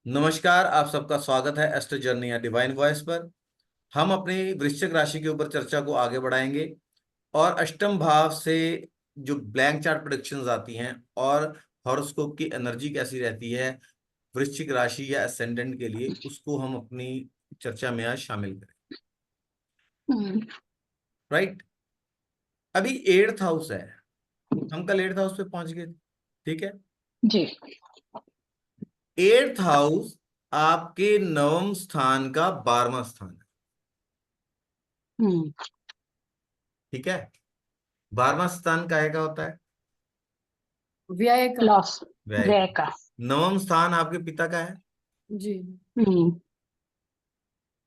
नमस्कार, आप सबका स्वागत है एस्ट्रो जर्नी या डिवाइन वॉइस पर। हम अपनी वृश्चिक राशि के ऊपर चर्चा को आगे बढ़ाएंगे और अष्टम भाव से जो ब्लैंक चार्ट प्रेडिक्शंस आती हैं और हॉरोस्कोप की एनर्जी कैसी रहती है वृश्चिक राशि या असेंडेंट के लिए, उसको हम अपनी चर्चा में आज शामिल करें। हम्म। राइट। अभी 8th हाउस है, हम कल 8th हाउस पे पहुंच गए थे। ठीक है। जी। 8th हाउस आपके नवम स्थान का 12वां स्थान है। हम्म। ठीक है। 12वां स्थान काहे का होता है? व्यय का। लॉस। व्यय व्यय का। का। नवम स्थान आपके पिता का है। जी। हम्म।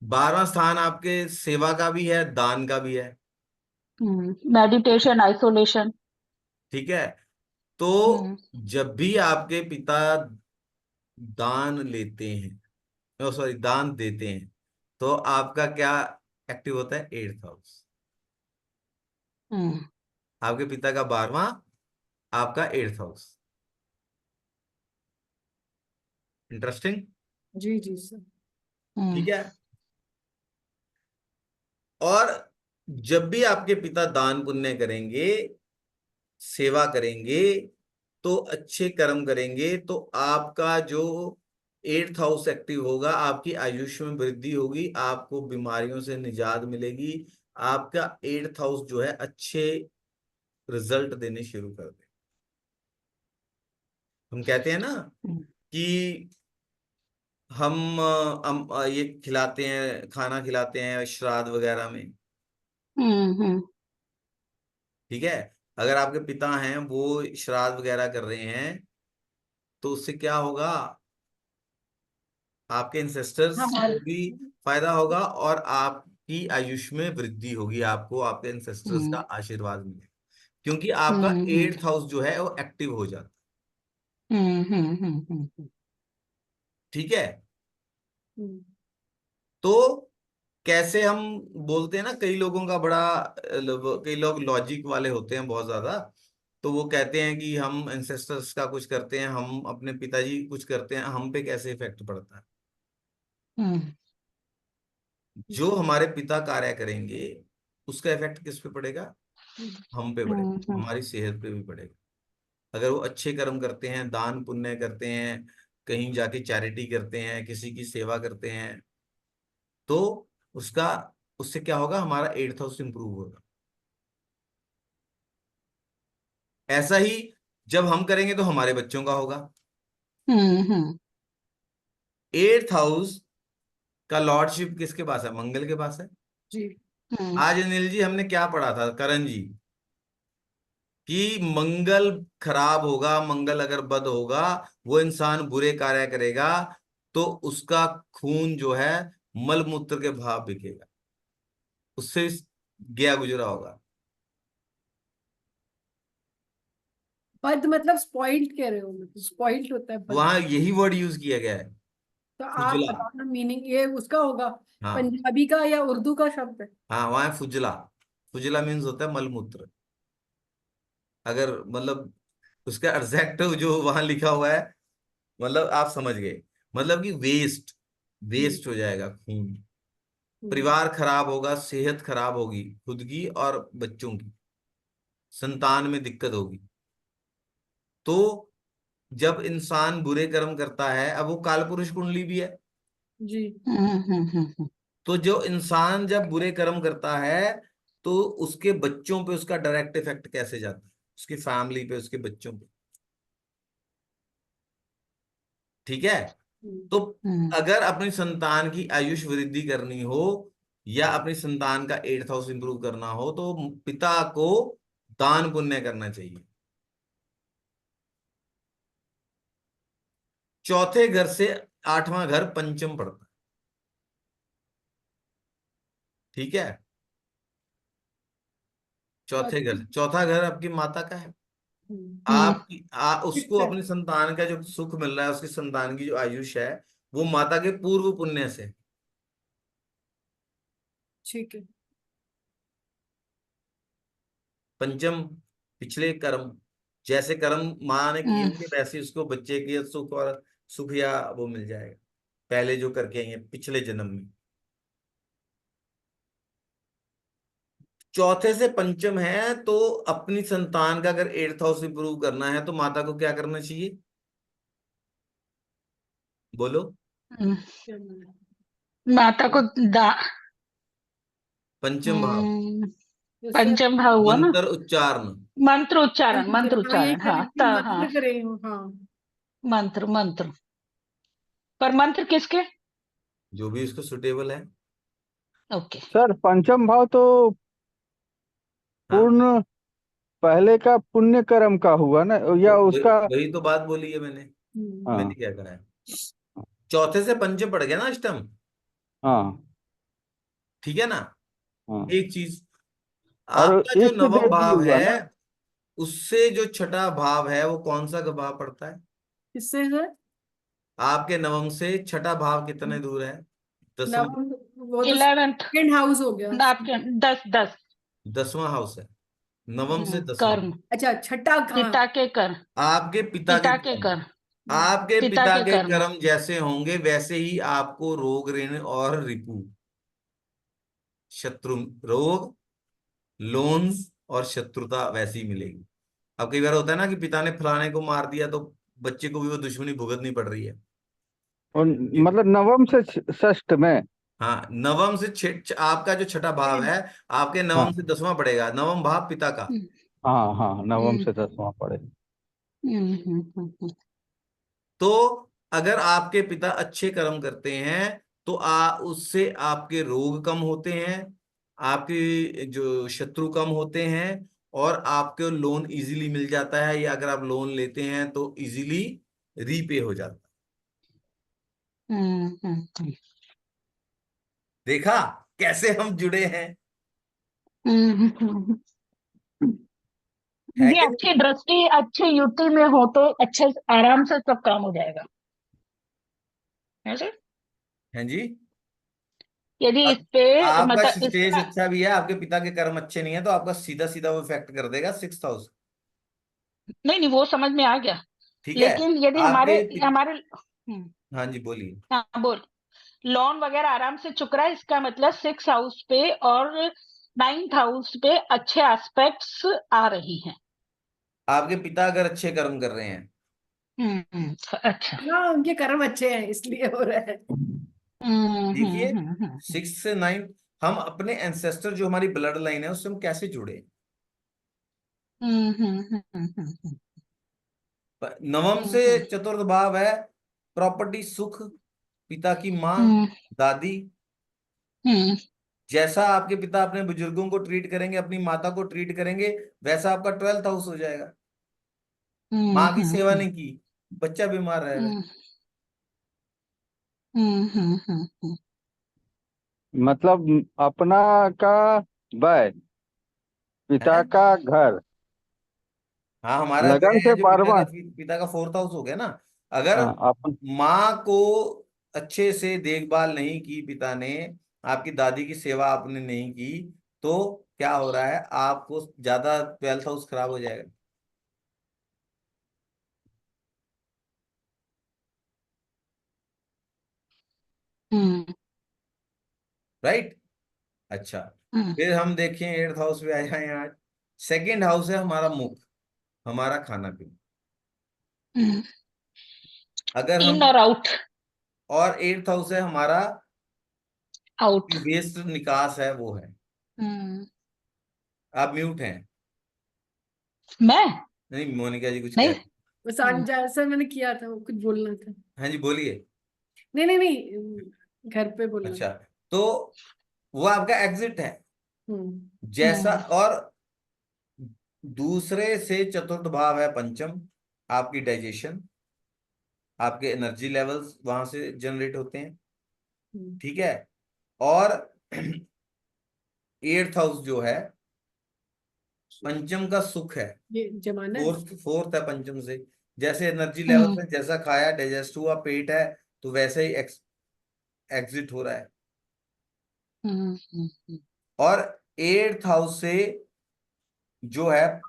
12वां स्थान आपके सेवा का भी है, दान का भी है। Meditation, isolation. ठीक है। तो हम्म। जब भी आपके पिता दान लेते हैं, सॉरी दान देते हैं, तो आपका क्या एक्टिव होता है? 8th house. हम्म। आपके पिता का 12वां, आपका 8th हाउस। इंटरेस्टिंग। जी जी सर। ठीक है। और जब भी आपके पिता दान पुण्य करेंगे, सेवा करेंगे, तो अच्छे कर्म करेंगे, तो आपका जो 8th हाउस एक्टिव होगा, आपकी आयुष्य में वृद्धि होगी, आपको बीमारियों से निजात मिलेगी। आपका 8th हाउस जो है अच्छे रिजल्ट देने शुरू कर दे। हम कहते हैं ना कि हम ये खिलाते हैं, खाना खिलाते हैं श्राद्ध वगैरह में। हम्म। ठीक है। अगर आपके पिता हैं वो श्राद्ध वगैरह कर रहे हैं, तो उससे क्या होगा? आपके इंसेस्टर्स हमारे। को भी फायदा होगा और आपकी आयुष में वृद्धि होगी, आपको आपके इंसेस्टर्स का हम्म। आशीर्वाद मिलेगा, क्योंकि आपका हम्म। 8th हाउस जो है वो एक्टिव हो जाता है। ठीक है। हम्म। तो कैसे हम बोलते हैं ना, कई लोगों का बड़ा कई लोग लॉजिक वाले होते हैं बहुत ज्यादा। तो वो कहते हैं कि हम एंसेस्टर्स का कुछ करते हैं, हम अपने पिताजी कुछ करते हैं, हम पे कैसे इफेक्ट पड़ता है? हम्म। जो हमारे पिता कार्य करेंगे, उसका इफेक्ट किस पे पड़ेगा? हम पे पड़ेगा, हम्म। हमारी सेहत पे भी पड़ेगा। अगर वो अच्छे कर्म करते हैं, दान पुण्य करते हैं, कहीं जाके चैरिटी करते हैं, किसी की सेवा करते हैं, तो उसका उससे क्या होगा? हमारा 8th हाउस इंप्रूव होगा। ऐसा ही जब हम करेंगे तो हमारे बच्चों का होगा। हम्म। 8th हाउस का लॉर्डशिप किसके पास है? मंगल के पास है। जी। आज अनिल जी हमने क्या पढ़ा था, करण जी, कि मंगल खराब होगा, मंगल अगर बद होगा, वो इंसान बुरे कार्य करेगा, तो उसका खून जो है मल मूत्र के भाव बिकेगा, उससे गया गुजरा होगा। पद मतलब स्पॉइल्ड कह रहे हो? मतलब स्पॉइल्ड होता है पद। वहां यही वर्ड यूज किया गया है, तो आप फुजला। बताओ ना, मीनिंग ये उसका होगा। हाँ। पंजाबी का या उर्दू का शब्द है? हाँ, वहां है फुजला। फुजला मीन्स होता है मलमूत्र। अगर मतलब उसका एग्जैक्ट जो वहां लिखा हुआ है, मतलब आप समझ गए, मतलब कि वेस्ट, हम्म। वेस्ट हो जाएगा खून। हम्म। परिवार खराब होगा, सेहत खराब होगी खुद की और बच्चों की, संतान में दिक्कत होगी। तो जब इंसान बुरे कर्म करता है, अब वो कालपुरुष कुंडली भी है, जी। तो जो इंसान जब बुरे कर्म करता है, तो उसके बच्चों पे उसका डायरेक्ट इफेक्ट कैसे जाता है? उसकी फैमिली पे, उसके बच्चों पे। ठीक है। हम्म। तो अगर अपनी संतान की आयुष वृद्धि करनी हो या अपनी संतान का 8th हाउस इंप्रूव करना हो, तो पिता को दान पुण्य करना चाहिए। चौथे घर से 8वां घर पंचम पड़ता है। ठीक है। चौथे घर से, चौथा घर आपकी माता का है। आपकी उसको ठीक है। अपनी संतान का जो सुख मिल रहा है, उसकी संतान की जो आयुष है, वो माता के पूर्व पुण्य से। ठीक है। पंचम पिछले कर्म, जैसे कर्म माँ ने किए होंगे, वैसे उसको बच्चे के सुख और सुख या वो मिल जाएगा। पहले जो करके आई हैं पिछले जन्म में। चौथे से पंचम है, तो अपनी संतान का अगर 8th हाउस इंप्रूव करना है तो माता को क्या करना चाहिए, बोलो। हम्म, माता को दा पंचम भाव, हम्म, जैसे पंचम भाव हुआ ना। मंत्र उच्चारण। मंत्र हाँ यही उच्चारण, कह रही हाँ थी, हाँ। मंत्र करे हो, हाँ। मंत्र मंत्र, पर मंत्र किसके? जो भी उसको सुटेबल है। ओके। सर पंचम भाव तो हाँ, पूर्ण पहले का पुण्य कर्म का हुआ ना, तो या उसका? वही तो बात बोली है मैंने। मैंने हाँ क्या कहा है, चौथे से पंचम पड़ गया ना अष्टम, हाँ ठीक है ना। हाँ। एक चीज, और आपका जो इष्ट नवम देव भी भाव हुआ है ना। उससे जो छठा भाव है वो कौन सा भाव पड़ता है? किससे सर? आपके नवम से छठा भाव कितने दूर है? 10वां। नवम, वो तो 11th। सेकंड हाउस हो गया। आपके 10 10। 10वां हाउस है, नवम से 10वां। कर्म। अच्छा, छठा कहाँ? पिता के कर्म। आपके पिता के पिता के कर्म, कर्म। आपके पिता पिता के के कर्म। कर्म जैसे होंगे वैसे ही आपको रोग, ऋण और रिपू, शत्रु, रोग, लोन्स और शत्रुता वैसी ही मिलेगी। अब कई बार होता है ना कि पिता ने फलाने को मार दिया तो बच्चे को भी वो दुश्मनी भुगतनी पड़ रही है। और मतलब नवम से षष्ठ में। हाँ, नवम से आपका जो छठा भाव है, आपके नवम हाँ से 10वां पड़ेगा, नवम भाव पिता का। हम्म हाँ हाँ, नवम हम्म से 10वां पड़े। हम्म। तो अगर आपके पिता अच्छे कर्म करते हैं तो उससे आपके रोग कम होते हैं, आपके जो शत्रु कम होते हैं, और आपको लोन इजीली मिल जाता है, या अगर आप लोन लेते हैं तो इजीली रीपे हो जाता है। हम्म। देखा कैसे हम जुड़े हैं, हम्म। है ये कि नहीं? अच्छी दृष्टि, अच्छी युति में हो तो अच्छे आराम से सब काम हो जाएगा, ऐसे। हैं जी। यदि इस अब पे आपका मतलब स्टेज इसका। अच्छा भी है, आपके पिता के कर्म अच्छे नहीं है, तो आपका सीधा सीधा वो इफेक्ट कर देगा 6th हाउस। नहीं नहीं, वो समझ में आ गया। ठीक है। लेकिन यदि हमारे आपके हमारे हाँ जी बोलिए। हाँ बोल। लोन वगैरह आराम से चुक रहा है, इसका मतलब 6 हाउस पे और 9th हाउस पे अच्छे एस्पेक्ट्स आ रही हैं। आपके पिता अगर अच्छे कर्म कर रहे हैं, अच्छा। हाँ, उनके कर्म अच्छे हैं इसलिए हो रहा है। देखिए हम्म। 6 से 9, हम अपने एंसेस्टर जो हमारी ब्लड लाइन है उससे हम कैसे जुड़े। हम्म। नवम से हम्म। चतुर्थ भाव है प्रॉपर्टी, सुख, पिता की माँ, हम्म। दादी। हम्म। जैसा आपके पिता अपने बुजुर्गों को ट्रीट करेंगे, अपनी माता को ट्रीट करेंगे, वैसा आपका 12th हाउस हो जाएगा। हम्म। माँ की सेवा नहीं की, बच्चा बीमार रहेगा। हम्म। हम्म। मतलब अपना का व्यय, पिता है। का घर, हाँ, हमारा लगन वह से जो पिता का 12वां। पिता का 4th हाउस हो गया ना। अगर हाँ अपन। माँ को अच्छे से देखभाल नहीं की पिता ने, आपकी दादी की सेवा आपने नहीं की, तो क्या हो रहा है, आपको ज्यादा 12th हाउस खराब हो जाएगा। हम्म। राइट। अच्छा, हम्म। फिर हम देखें 8th हाउस पे आ जाए आज। सेकेंड हाउस है हमारा मुख, हमारा खाना पीना। हम्म। अगर हम, इन और आउट। और 8th हाउस है हमारा आउट। वेस्ट निकास है, वो है। हम्म। आप म्यूट हैं। मैं नहीं, मोनिका जी कुछ कह नहीं। रहे। बस हम्म। सर मैंने किया था, वो कुछ बोलना था। हैं जी बोलिए। नहीं नहीं नहीं, घर पे बोलना अच्छा, था। तो वो आपका एग्जिट है। हम्म। जैसा, हम्म। और दूसरे से चतुर्थ भाव है पंचम, आपकी डाइजेशन, आपके एनर्जी लेवल्स वहां से जनरेट होते हैं। हम्म। ठीक है। और 8th हाउस जो है पंचम का सुख है। ये जमाना है। फोर्थ फोर्थ है पंचम से। जैसे एनर्जी लेवल्स हम्म। है, जैसा खाया डाइजेस्ट हुआ, पेट है, तो वैसे ही एग्जिट हो रहा है। हम्म। और 8th हाउस से जो है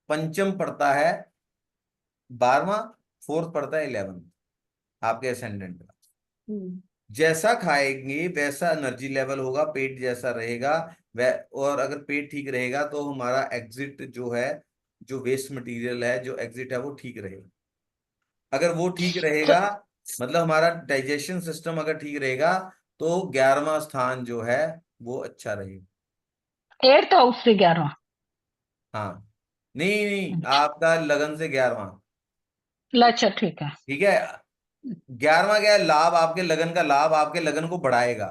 पंचम पड़ता है 12वां, फोर्थ पड़ता है 11th। आपके असेंडेंट का। हम्म, जैसा खाएंगे वैसा एनर्जी लेवल होगा, पेट जैसा रहेगा वह, और अगर पेट ठीक रहेगा तो हमारा एग्जिट जो है, जो वेस्ट मटेरियल है, जो एग्जिट है वो ठीक रहेगा। अगर वो ठीक तो रहेगा, मतलब हमारा डाइजेशन सिस्टम अगर ठीक रहेगा, तो 11वां स्थान जो है वो अच्छा रहेगा। 8th हाउस से 11वां। हाँ, नहीं नहीं, आपका लगन से 11वां। अच्छा ठीक है। ठीक है, 11वां क्या है, लाभ, आपके लगन का लाभ आपके लगन को बढ़ाएगा।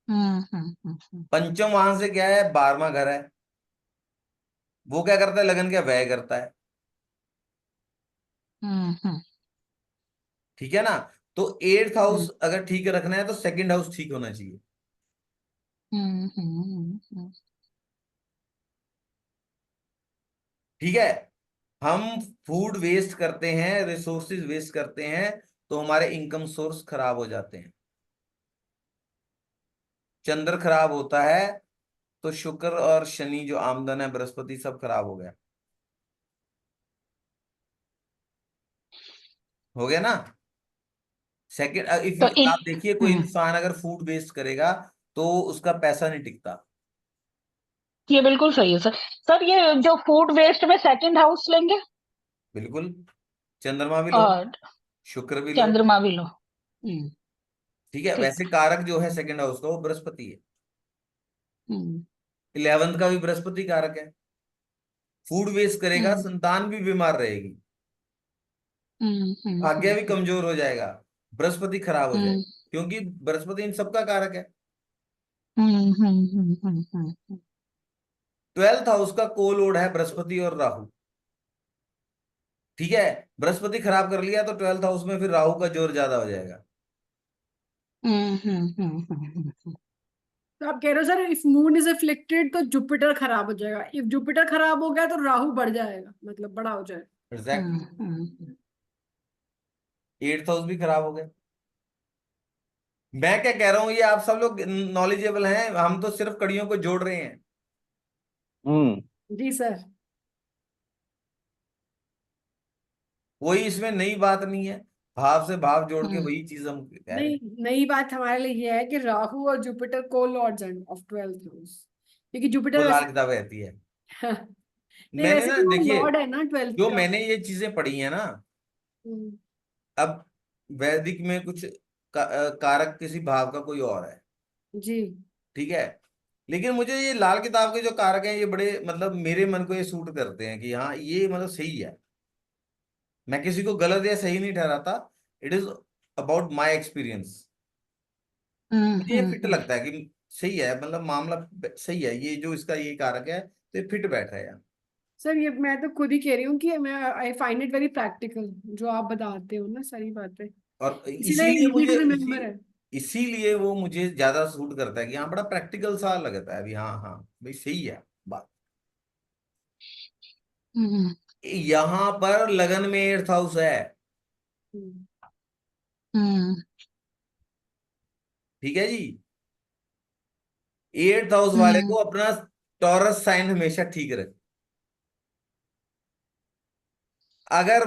पंचम वहां से क्या है, 12वां घर है, वो क्या करता है, लगन का व्यय करता है। हम्म ठीक है ना। तो 8th हाउस हम्म अगर ठीक रखना है तो सेकंड हाउस ठीक होना चाहिए। हम्म। ठीक है। हम फूड वेस्ट करते हैं, रिसोर्सेज वेस्ट करते हैं, तो हमारे इनकम सोर्स खराब हो जाते हैं। चंद्र खराब होता है तो शुक्र और शनि जो आमदन है, बृहस्पति, सब खराब हो गया। हो गया ना। सेकंड, तो इफ इन आप देखिए, कोई इंसान अगर फूड वेस्ट करेगा तो उसका पैसा नहीं टिकता। ये बिल्कुल सही है सर। सर ये जो फूड वेस्ट में सेकंड हाउस लेंगे बिल्कुल, चंद्रमा भी लो, और शुक्र भी लो। चंद्रमा भी लो। ठीक है, ठीक। वैसे कारक जो है सेकंड हाउस का वो बृहस्पति है। हम्म 11th का भी बृहस्पति कारक है। फूड वेस्ट करेगा, हम्म संतान भी बीमार रहेगी, भाग्य भी हम्म। कमजोर हो जाएगा, बृहस्पति खराब हो हम्म जाएगा, क्योंकि बृहस्पति इन सबका कारक है। हम्म। 12th हाउस का को लोड है बृहस्पति और राहु। ठीक है, बृहस्पति खराब कर लिया तो 12th हाउस में फिर राहु का जोर ज्यादा हो जाएगा। तो आप कह रहे हो sir if moon is afflicted तो जुपिटर खराब हो जाएगा, इफ जुपिटर खराब हो गया तो राहु बढ़ जाएगा, मतलब बड़ा हो जाएगा। एग्जैक्टली। 8th हाउस भी खराब हो गया। मैं क्या कह रहा हूं, ये आप सब लोग नॉलेजेबल हैं, हम तो सिर्फ कड़ियों को जोड़ रहे हैं। हम्म। जी सर। कोई इसमें नई बात नहीं है, भाव से भाव जोड़ के वही चीज हम कह रहे नहीं, हैं। नई बात हमारे लिए ये है कि राहु और जुपिटर को लॉर्ड्स हैं ऑफ 12th हाउस, क्योंकि वो जुपिटर लाल वैसे किताब रहती है। नहीं, मैंने वैसे ना, भी वो देखिए, लॉर्ड है ना 12th जो का। मैंने ये चीजें पढ़ी है ना, हम्म, अब वैदिक में कुछ कारक किसी भाव का कोई और है। जी। ठीक है, लेकिन मुझे ये लाल किताब के जो कारक हैं ये बड़े, मतलब मेरे मन को ये सूट करते हैं कि हाँ ये मतलब सही है। मैं किसी को गलत या सही नहीं ठहराता, it is about my experience. मुझे ये फिट लगता है कि सही है, मतलब मामला सही है, ये जो इसका ये कारक है तो ये फिट बैठा है यार। सर ये मैं तो खुद ही कह रही हूँ कि मैं I find it very practical जो आप बताते हो ना, सारी बातें, और इसीलिए इसीलिए इजी मुझे टू रिमेम्बर है। इसीलिए वो मुझे ज्यादा सूट करता है कि हाँ बड़ा प्रैक्टिकल सा लगता है अभी, हाँ हाँ भाई सही है बात। यहाँ पर लगन में 8th हाउस है। हम्म, ठीक है जी। 8th हाउस वाले को अपना टॉरस साइन हमेशा ठीक रखे। अगर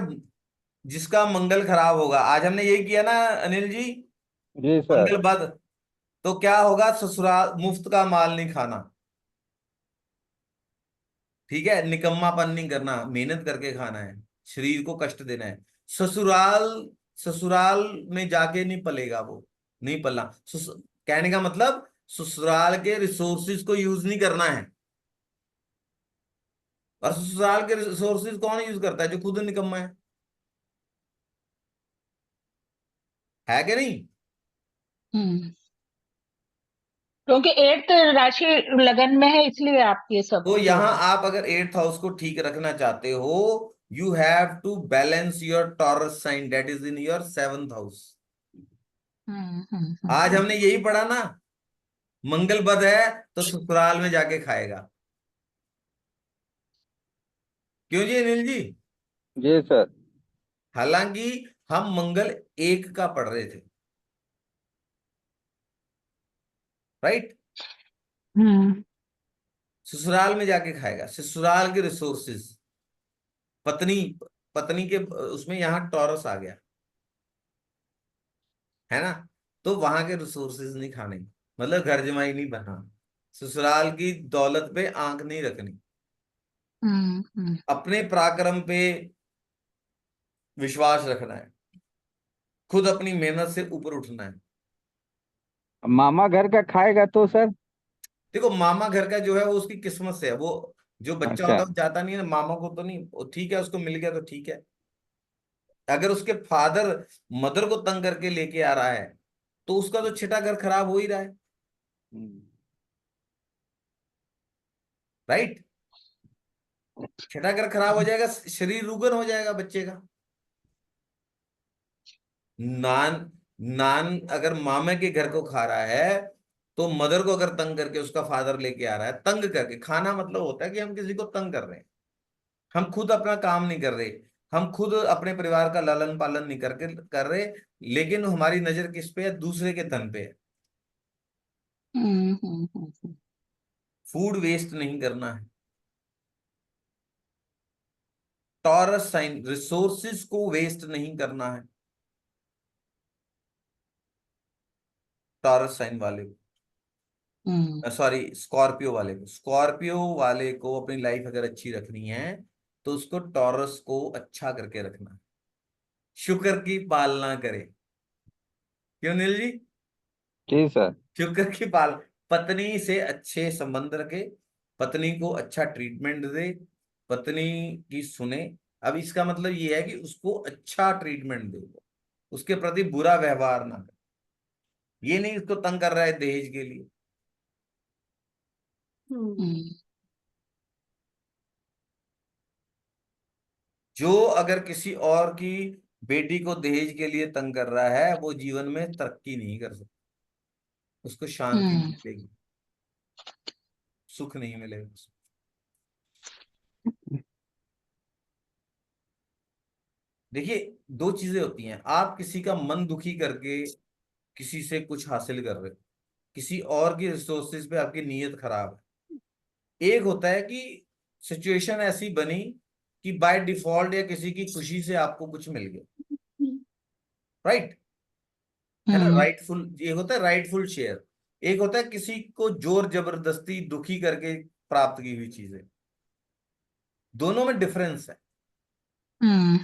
जिसका मंगल खराब होगा, आज हमने यही किया ना अनिल जी, जी सर। मंगल बद, तो क्या होगा, ससुराल मुफ्त का माल नहीं खाना। ठीक है, निकम्मापन नहीं करना, मेहनत करके खाना है, शरीर को कष्ट देना है। ससुराल, ससुराल में जाके नहीं पलेगा वो, नहीं पलना। कहने का मतलब ससुराल के रिसोर्सेज को यूज नहीं करना है। और ससुराल के रिसोर्सेज कौन यूज करता है, जो खुद निकम्मा है कि नहीं। क्योंकि 8th राशि लगन में है इसलिए आप ये सब तो बोल यहां रहे आप अगर 8th हाउस को ठीक रखना चाहते हो, you have to balance your Taurus sign, that is in your 7th house. आज हमने यही पढ़ा ना, मंगल बद है तो ससुराल में जाके खाएगा। क्यों जी अनिल जी। जी सर। हालांकि हम मंगल एक का पढ़ रहे थे, राइट। हम्म ससुराल में जाके खाएगा, ससुराल के रिसोर्सेज, पत्नी, पत्नी के उसमें यहां टॉरस आ गया। है ना। तो वहां के रिसोर्सेज नहीं खाने, मतलब घर जमाई नहीं बना, ससुराल की दौलत पे आंख नहीं रखनी, हम्म। अपने पराक्रम पे विश्वास रखना है, खुद अपनी मेहनत से ऊपर उठना है। मामा घर का खाएगा तो सर? देखो मामा घर का जो है वो उसकी किस्मत से है, वो जो बच्चा होता अच्छा। है वो जाता नहीं है ना मामा को, तो नहीं, वो ठीक है, उसको मिल गया तो ठीक है। अगर उसके फादर मदर को तंग करके लेके आ रहा है तो उसका तो छिटा घर खराब हो ही रहा है, हम्म। राइट। छिटा घर खराब हो जाएगा, शरीर रुगन हो जाएगा बच्चे का। नान नान अगर मामे के घर को खा रहा है, तो मदर को अगर तंग करके उसका फादर लेके आ रहा है, तंग करके खाना मतलब होता है कि हम किसी को तंग कर रहे हैं, हम खुद अपना काम नहीं कर रहे, हम खुद अपने परिवार का लालन पालन नहीं करके कर रहे, लेकिन हमारी नजर किस पे है, दूसरे के धन पे है। हम्म। फूड वेस्ट नहीं करना है। टॉरस साइन, रिसोर्सिस को वेस्ट नहीं करना है। टॉरस साइन वाले हम्म। को, सॉरी स्कॉर्पियो वाले को, स्कॉर्पियो वाले को अपनी लाइफ अगर अच्छी रखनी है तो उसको टॉरस को अच्छा करके रखना है, शुक्र की पालना करे। क्यों नील जी? जी सर। शुक्र की पाल, पत्नी से अच्छे संबंध रखे, पत्नी को अच्छा ट्रीटमेंट दे, पत्नी की सुने। अब इसका मतलब ये है कि उसको अच्छा ट्रीटमेंट दे, उसके प्रति बुरा व्यवहार ना करे, ये नहीं उसको तंग कर रहा है दहेज के लिए। हम्म। हम्म। जो अगर किसी और की बेटी को दहेज के लिए तंग कर रहा है वो जीवन में तरक्की नहीं कर सकता, उसको शांति नहीं हम्म। मिलेगी, सुख नहीं मिलेगा उसको। देखिए दो चीजें होती हैं, आप किसी का मन दुखी करके किसी से कुछ हासिल कर रहे हो, किसी और की रिसोर्सेज पे आपकी नीयत खराब है। एक होता है कि सिचुएशन ऐसी बनी कि बाय डिफॉल्ट या किसी की खुशी से आपको कुछ मिल गया, राइट, है ना, हम्म। राइटफुल, ये होता है राइटफुल शेयर। एक होता है किसी को जोर जबरदस्ती दुखी करके प्राप्त की हुई चीजें, दोनों में डिफरेंस है। हम्म।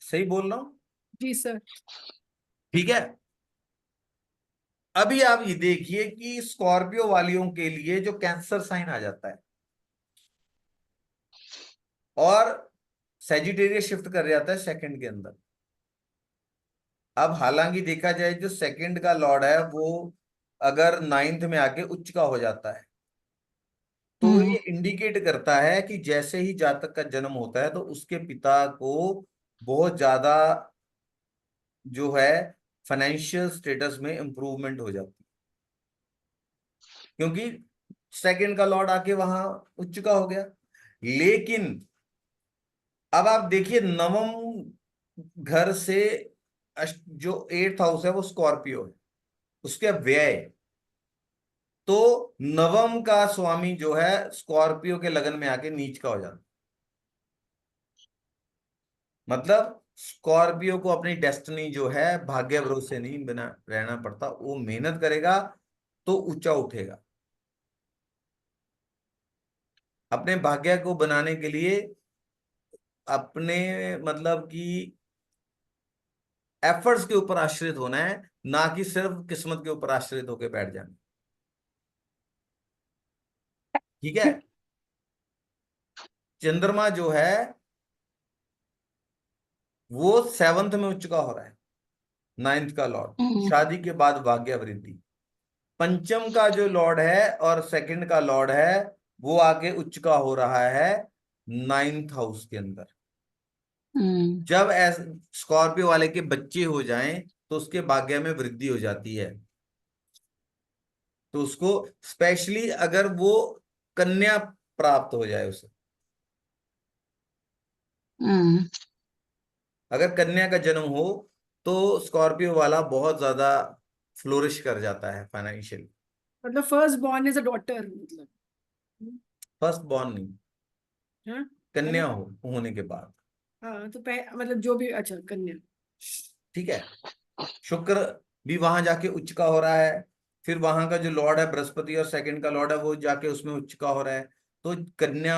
सही बोल रहा हूं? जी सर। ठीक है। अभी आप ये देखिए कि स्कॉर्पियो वालियों के लिए जो कैंसर साइन आ जाता है और सेजिटेरियस शिफ्ट कर जाता है सेकंड के अंदर। अब हालांकि देखा जाए जो सेकंड का लॉर्ड है वो अगर नाइन्थ में आके उच्च का हो जाता है, तो हम्म। ये इंडिकेट करता है कि जैसे ही जातक का जन्म होता है तो उसके पिता को बहुत ज्यादा जो है फाइनेंशियल स्टेटस में इंप्रूवमेंट हो जाती है, क्योंकि सेकंड का लॉर्ड आके वहां उच्च का हो गया। लेकिन अब आप देखिए नवम घर से जो एट्थ हाउस है वो स्कॉर्पियो है, उसके व्यय, तो नवम का स्वामी जो है स्कॉर्पियो के लगन में आके नीच का हो जाता है। मतलब स्कॉर्पियो को अपनी डेस्टिनी जो है भाग्य भरोसे नहीं बना रहना पड़ता, वो मेहनत करेगा तो ऊंचा उठेगा। अपने भाग्य को बनाने के लिए अपने मतलब कि एफर्ट्स के ऊपर आश्रित होना है, ना कि सिर्फ किस्मत के ऊपर आश्रित होकर बैठ जाना। ठीक है। चंद्रमा जो है वो सेवंथ में उच्च का हो रहा है, नाइन्थ का लॉर्ड, हम्म। शादी के बाद भाग्य वृद्धि। पंचम का जो लॉर्ड है और सेकंड का लॉर्ड है वो आगे उच्च का हो रहा है नाइन्थ हाउस के अंदर। हम्म। जब स्कॉर्पियो वाले के बच्चे हो जाएं तो उसके भाग्य में वृद्धि हो जाती है, तो उसको स्पेशली अगर वो कन्या प्राप्त हो जाए उसे, हम्म। अगर कन्या का जन्म हो तो स्कॉर्पियो वाला बहुत ज्यादा फ्लोरिश कर जाता है फाइनेंशियली। मतलब first born is a daughter मतलब। फर्स्ट बॉर्न नहीं, हाँ। कन्या मतलब होने के बाद। हाँ तो मतलब जो भी, अच्छा कन्या। ठीक है, शुक्र भी वहां जाके उच्च का हो रहा है, फिर वहां का जो लॉर्ड है बृहस्पति और सेकंड का लॉर्ड है वो जाके उसमें उच्च का हो रहा है। तो कन्या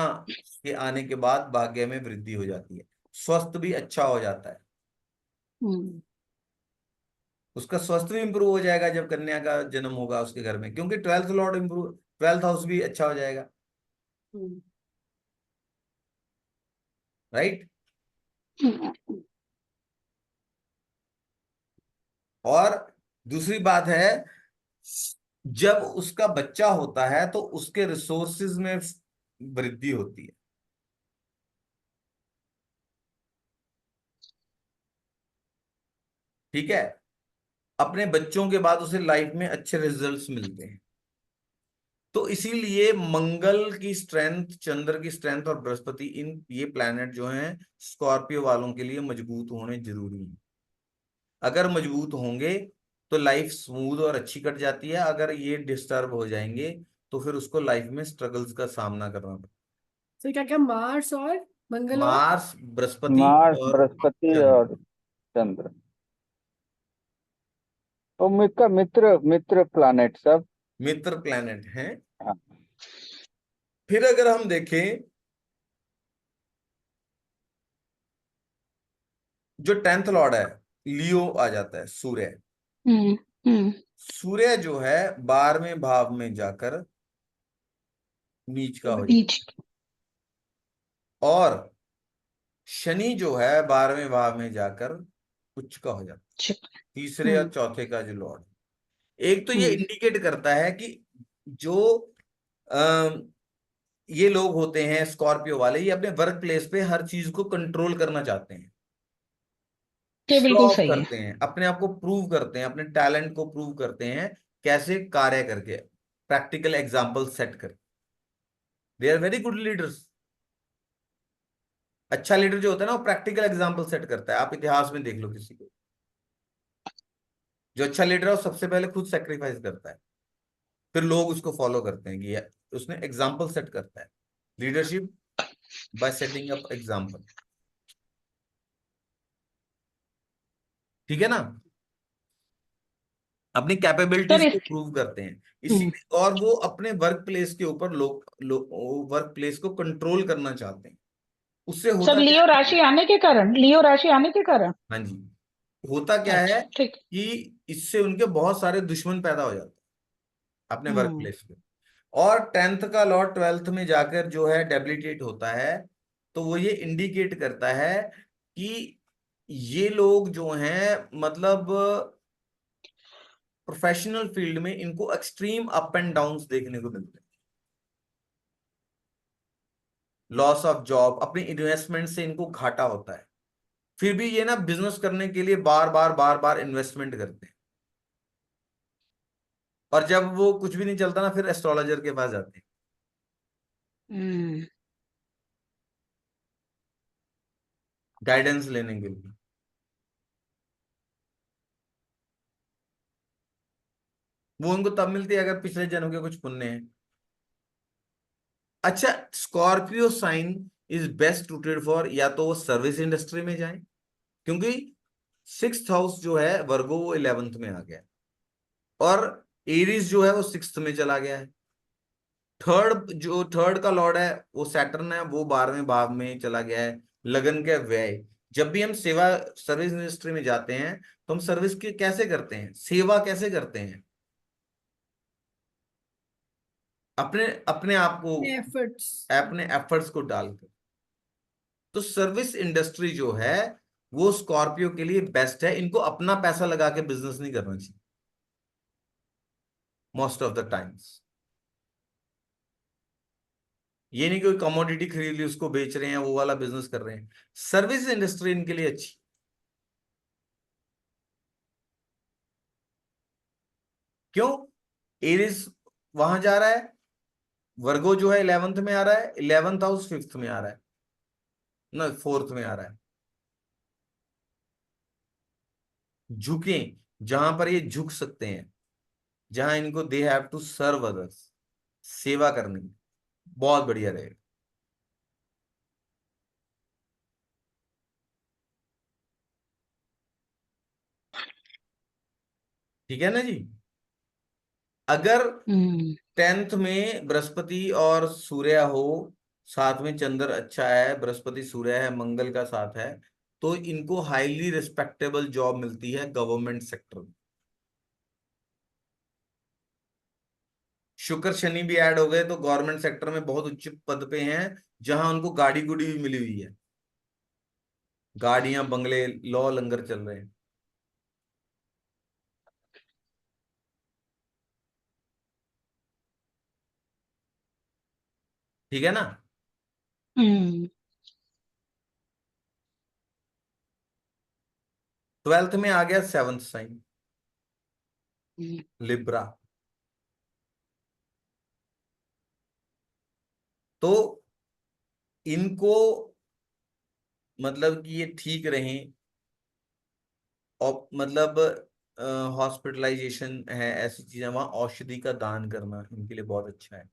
के आने के बाद भाग्य में वृद्धि हो जाती है, स्वास्थ्य भी अच्छा हो जाता है, हम्म। उसका स्वास्थ्य भी इंप्रूव हो जाएगा जब कन्या का जन्म होगा उसके घर में, क्योंकि twelfth Lord improve, twelfth house भी अच्छा हो जाएगा। हम्म। राइट। हम्म। और दूसरी बात है, जब उसका बच्चा होता है तो उसके रिसोर्सेज में वृद्धि होती है। ठीक है, अपने बच्चों के बाद उसे लाइफ में अच्छे रिजल्ट्स मिलते हैं। तो इसीलिए मंगल की स्ट्रेंथ, चंद्र की स्ट्रेंथ और बृहस्पति, इन ये प्लैनेट जो हैं स्कॉर्पियो वालों के लिए मजबूत होने जरूरी है। अगर मजबूत होंगे तो लाइफ स्मूथ और अच्छी कट जाती है, अगर ये डिस्टर्ब हो जाएंगे तो फिर उसको लाइफ में स्ट्रगल्स का सामना करना पड़ता तो क्या क्या, मार्स और है। मंगल और मार्स, बृहस्पति मार्स, और बृहस्पति चंद्र और चंद्र, तो मित्र मित्र मित्र प्लानेट सब। मित्र प्लैनेट हैं। हाँ। फिर अगर हम देखें, जो टेंथ लॉर्ड है लियो आ जाता है, सूर्य। हम्म। हम्म। सूर्य जो है 12वें भाव में जाकर नीच का हो जाता बीच। है, और शनि जो है 12वें भाव में जाकर उच्च का हो जाता है, तीसरे और हम्म। चौथे का जो लॉर्ड। एक तो ये हम्म। इंडिकेट करता है कि जो अम, ये लोग होते हैं स्कॉर्पियो वाले, ये अपने वर्क प्लेस पे हर चीज को कंट्रोल करना चाहते हैं, ये शो बिल्कुल ऑफ सही है। करते हैं, अपने आप को प्रूव करते हैं, अपने टैलेंट को प्रूव करते हैं, कैसे कार्य करके, प्रैक्टिकल एग्जाम्पल सेट करके। They are very good leaders. अच्छा लीडर जो होता है ना वो प्रैक्टिकल एग्जाम्पल सेट करता है। आप इतिहास में देख लो किसी को, जो अच्छा लीडर है वो सबसे पहले खुद सेक्रीफाइस करता है, फिर लोग उसको फॉलो करते हैं कि उसने एग्जाम्पल सेट करता है। Leadership bye setting up example. ठीक है ना, अपनी सर कैपेबिलिटीज इस को प्रूव करते हैं हम्म। इसीलिए, और वो अपने वर्क प्लेस के ऊपर वर्क प्लेस को कंट्रोल करना चाहते हैं। उससे सर होता क्या लियो है, राशि आने के कारण, लियो राशि आने के कारण। हाँ जी, होता क्या है अच्छा ठीक। कि इससे उनके बहुत सारे दुश्मन पैदा हो जाते हैं अपने वर्क हम्म। प्लेस पे। और टेंथ का लॉर्ड ट्वेल्थ में जाकर जो है डेबिलिटेट होता है, तो वो ये इंडिकेट करता है कि ये लोग जो हैं मतलब प्रोफेशनल फील्ड में इनको एक्सट्रीम अप एंड डाउन्स देखने को मिलते हैं। लॉस ऑफ जॉब, अपनी इन्वेस्टमेंट से इनको घाटा होता है, फिर भी ये ना बिजनेस करने के लिए बार बार इन्वेस्टमेंट करते हैं, और जब वो कुछ भी नहीं चलता ना फिर एस्ट्रोलॉजर के पास जाते हैं हम्म। गाइडेंस लेने के लिए। वो उनको तब मिलती है अगर पिछले जन्म के कुछ पुण्य है। अच्छा, Scorpio sign is best rooted for, या तो वो सर्विस इंडस्ट्री में जाए, क्योंकि सिक्स्थ हाउस जो है वर्गो वो 11th में आ गया, और एरीज जो है वो सिक्स्थ में चला गया है। थर्ड का लॉर्ड है वो सैटर्न है, वो 12वें भाव में चला गया है, लगन के व्यय। जब भी हम सेवा सर्विस इंडस्ट्री में जाते हैं तो हम सर्विस के कैसे करते हैं, सेवा कैसे करते हैं, अपने अपने आप को, एफर्ट्स। अपने एफर्ट्स को डालकर। तो सर्विस इंडस्ट्री जो है वो स्कॉर्पियो के लिए बेस्ट है, इनको अपना पैसा लगा के बिजनेस नहीं करना चाहिए मोस्ट ऑफ द टाइम्स। ये नहीं कोई कमोडिटी खरीद ली उसको बेच रहे हैं, वो वाला बिजनेस कर रहे हैं। सर्विस इंडस्ट्री इनके लिए अच्छी। क्यों, एरिस वहां जा रहा है, वर्गो जो है 11th में आ रहा है, 11th हाउस 5th में आ रहा है, ना 4th में आ रहा है। झुके, जहां पर ये झुक सकते हैं, जहां इनको they have to serve others, सेवा करनी, बहुत बढ़िया रहेगा। ठीक है ना जी। अगर हम्म 10th में बृहस्पति और सूर्य हो, साथ में चंद्र अच्छा है, बृहस्पति सूर्य है, मंगल का साथ है, तो इनको हाईली रिस्पेक्टेबल जॉब मिलती है गवर्नमेंट सेक्टर में। शुक्र शनि भी ऐड हो गए तो गवर्नमेंट सेक्टर में बहुत उच्च पद पे हैं, जहां उनको गाड़ी गुड़ी भी मिली हुई है, गाड़ियां बंगले लॉ लंगर चल रहे हैं। ठीक है ना। हम्म 12th में आ गया 7th साइन, हम्म लिब्रा। तो इनको मतलब कि ये ठीक रहें, और मतलब हॉस्पिटलाइजेशन है, ऐसी चीजें, वहां औषधि का दान करना इनके लिए बहुत अच्छा है।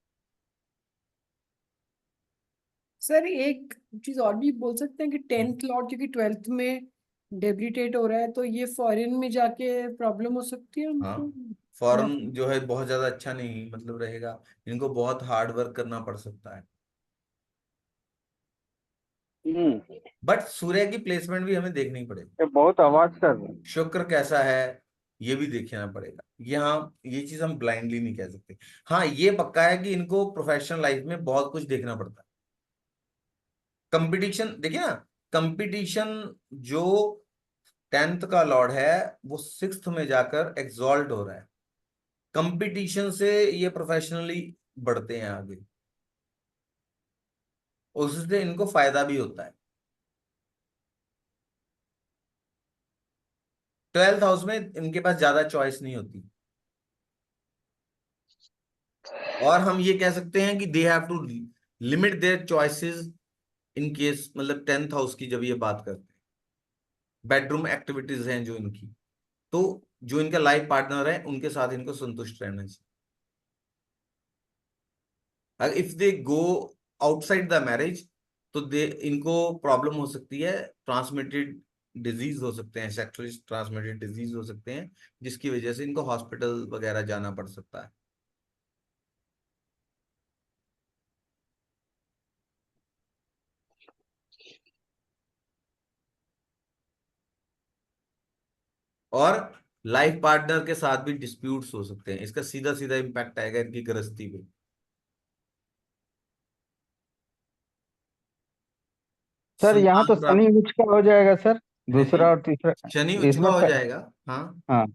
सर एक चीज और भी बोल सकते हैं कि 10th लॉर्ड क्योंकि 12th में डेबिलिटेट हो रहा है, तो ये फॉरेन में जाके प्रॉब्लम हो सकती है उनको। हाँ, थोड़ा फॉर्म जो है बहुत ज्यादा अच्छा नहीं मतलब रहेगा, इनको बहुत हार्ड वर्क करना पड़ सकता है। हम्म। बट सूर्य की प्लेसमेंट भी हमें देखनी पड़ेगी, ये बहुत आवाज कर रहे हैं। शुक्र कैसा है ये भी देखना पड़ेगा। यहाँ ये चीज हम ब्लाइंडली नहीं कह सकते। हाँ, ये पक्का है कि इनको प्रोफेशनल लाइफ में बहुत कुछ देखना पड़ता है। कंपटीशन देखिए ना, कंपटीशन जो 10th का लॉर्ड है वो 6th में जाकर एग्जॉल्ट हो रहा है, कंपटीशन से ये प्रोफेशनली बढ़ते हैं आगे, उससे इनको फायदा भी होता है। 12th हाउस में इनके पास ज्यादा चॉइस नहीं होती, और हम ये कह सकते हैं कि they have to limit their choices in case, मतलब 10th हाउस की जब ये बात करते हैं, बेडरूम एक्टिविटीज हैं जो इनकी, तो जो इनका लाइफ पार्टनर है उनके साथ इनको संतुष्ट रहना चाहिए। अगर if they go outside the marriage तो दे इनको प्रॉब्लम हो सकती है, ट्रांसमिटेड डिजीज हो सकते हैं, सेक्सुअली ट्रांसमिटेड डिजीज हो सकते हैं, जिसकी वजह से इनको हॉस्पिटल वगैरह जाना पड़ सकता है। और लाइफ पार्टनर के साथ भी डिस्प्यूट्स हो सकते हैं, इसका सीधा सीधा इम्पैक्ट आएगा इनकी गृहस्थी पे। सर यहाँ तो संतान शनि प्राप्त उच्च का हो जाएगा सर, है जी, दूसरा और तीसरा। शनि उच्च का इसमें हो जाएगा। हाँ, हाँ।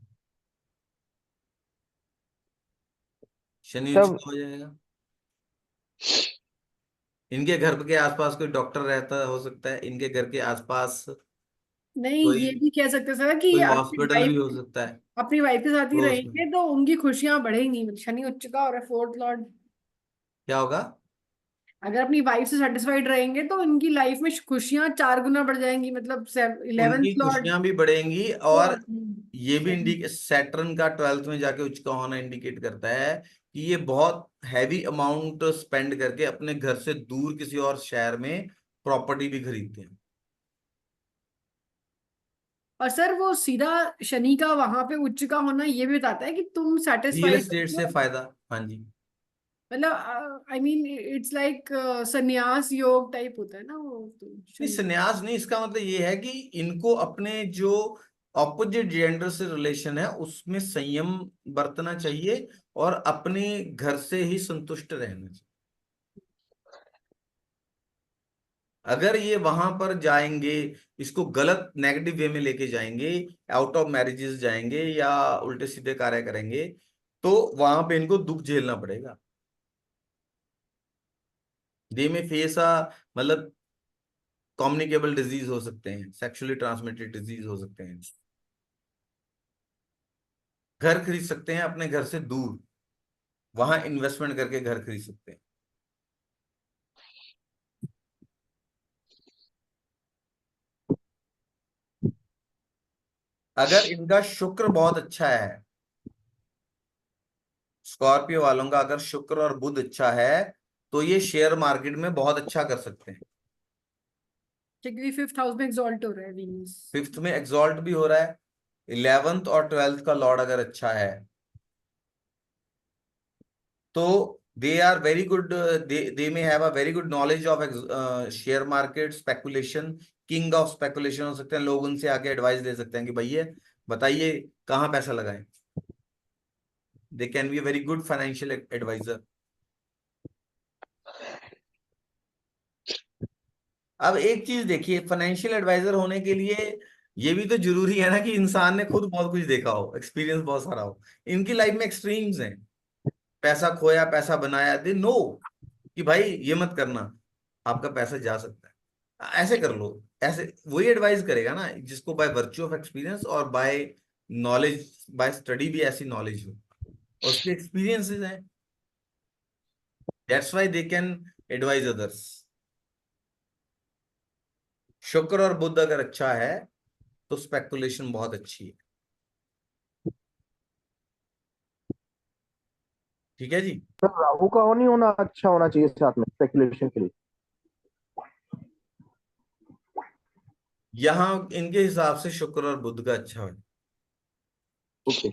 शनि उच्च तब का हो जाएगा। इनके घर के आसपास कोई डॉक्टर रहता हो सकता है, इनके घर के आसपास नहीं, कोई ये भी कह सकते हैं सर कि कोई अपनी हॉस्पिटल भी हो वाइफ सकता है अपनी वाइफ के साथ ही पड़ोस में। रहेंगे तो उनकी खुशियां बढ़ेंगी। शनि उच्च का और 4th लॉर्ड, क्या होगा? अगर अपनी वाइफ से सेटिस्फाइड रहेंगे तो उनकी लाइफ में खुशियां 4 गुना बढ़ जाएंगी। मतलब 11th उनकी लॉर्ड खुशियां भी बढ़ेंगी, तो और ये भी इंडिकेट, सैटर्न का 12th में जाके उच्च का होना इंडिकेट करता है कि ये बहुत हैवी अमाउंट स्पेंड करके अपने घर से दूर किसी और शहर में प्रॉपर्टी भी खरीदते हैं। और सर वो सीधा शनि का वहां पे उच्च का होना ये भी बताता है कि तुम रियल सेटिस्फाइड एस्टेट से हो। फायदा। हाँ जी। मतलब आई मीन इट्स लाइक संन्यास योग टाइप होता है ना वो तो नहीं, शनि। संन्यास नहीं, इसका मतलब ये है कि इनको अपने जो ऑपोजिट जेंडर से रिलेशन है उसमें संयम बरतना चाहिए, और अपने घर से ही संतुष्ट रहना चाहिए। अगर ये वहां पर जाएंगे, इसको गलत नेगेटिव वे में लेके जाएंगे, आउट ऑफ मैरिजेस जाएंगे या उल्टे सीधे कार्य करेंगे, तो वहां पे इनको दुख झेलना पड़ेगा। दे में फेस मतलब कम्युनिकेबल डिजीज हो सकते हैं, सेक्सुअली ट्रांसमिटेड डिजीज हो सकते हैं। घर खरीद सकते हैं अपने घर से दूर, वहां इन्वेस्टमेंट करके घर खरीद सकते हैं। अगर इनका शुक्र बहुत अच्छा है, स्कॉर्पियो वालों का अगर शुक्र और बुध अच्छा है, तो ये शेयर मार्केट में बहुत अच्छा कर सकते हैं। क्योंकि 5th हाउस में एग्जॉल्ट हो रहा है वीनस। 5th में एग्जॉल्ट भी हो रहा है, 11th और 12th का लॉर्ड अगर अच्छा है तो they are very good, they may have a very good knowledge of share market, speculation, king of speculation हो सकते हैं। लोग उनसे आके एडवाइस ले सकते हैं कि भैया बताइए कहाँ पैसा लगाएं। They can be a very good financial advisor. अब एक चीज देखिए, फाइनेंशियल एडवाइजर होने के लिए ये भी तो जरूरी है ना कि इंसान ने खुद बहुत कुछ देखा हो, एक्सपीरियंस बहुत सारा हो। इनकी लाइफ में एक्सट्रीम्स हैं, पैसा खोया पैसा बनाया, दे नो कि भाई ये मत करना, आपका पैसा जा सकता है, ऐसे कर लो। ऐसे वही एडवाइस करेगा ना जिसको बाय वर्च्यू ऑफ एक्सपीरियंस और बाय नॉलेज, बाय स्टडी भी ऐसी नॉलेज हो और उसके एक्सपीरियंसेस हैं। That's why they can advise others. शुक्र और बुध अगर अच्छा है तो स्पेकुलेशन बहुत अच्छी है। ठीक है जी। सर राहु का नहीं होना अच्छा होना चाहिए साथ में स्पेकुलेशन के लिए? यहां इनके हिसाब से शुक्र और बुध का अच्छा है। ओके।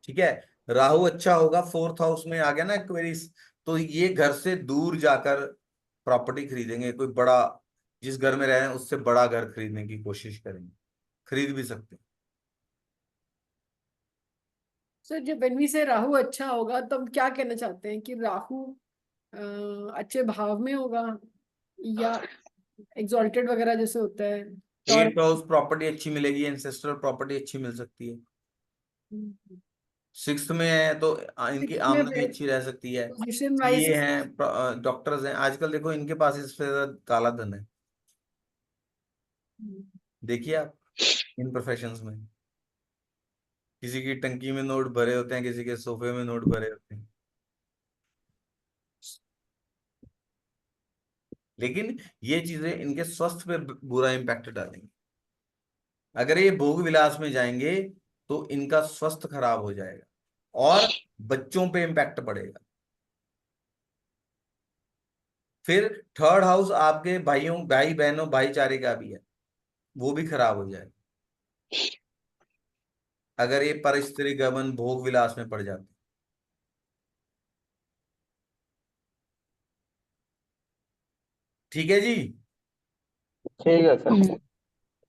ठीक है, राहु अच्छा होगा, 4th हाउस में आ गया ना एक्वेरियस, तो ये घर से दूर जाकर प्रॉपर्टी खरीदेंगे, कोई बड़ा, जिस घर में रह रहे हैं उससे बड़ा घर खरीदने की कोशिश करेंगे, खरीद भी सकते हैं। सर जब वेनवी से राहु अच्छा होगा तब क्या कहना चाहते हैं कि राहु अच्छे भाव में होगा या एग्जॉल्टेड वगैरह जैसे होता है? और 8th हाउस प्रॉपर्टी अच्छी मिलेगी, एंसेस्ट्रल प्रॉपर्टी अच्छी मिल सकती है। 6th में है तो इनकी इसमें आमदनी अच्छी रह सकती है। पोजीशन वाइज सीए हैं, डॉक्टर्स हैं, आजकल देखो इनके पास इससे ज्यादा काला धन है। देखिए आप इन प्रोफेशंस में किसी की टंकी में नोट भरे होते हैं, किसी के सोफे में नोट भरे होते हैं। लेकिन ये चीजें इनके स्वास्थ्य पे बुरा इम्पैक्ट डालेंगी। अगर ये भोग विलास में जाएंगे तो इनका स्वास्थ्य खराब हो जाएगा और बच्चों पे इम्पैक्ट पड़ेगा। फिर 3rd हाउस आपके भाइयों, भाई बहनों, भाईचारे का भी है, वो भी खराब हो जाएगा अगर ये परिस्त्री गमन भोग विलास में पड़ जाते। ठीक है जी। ठीक है सर।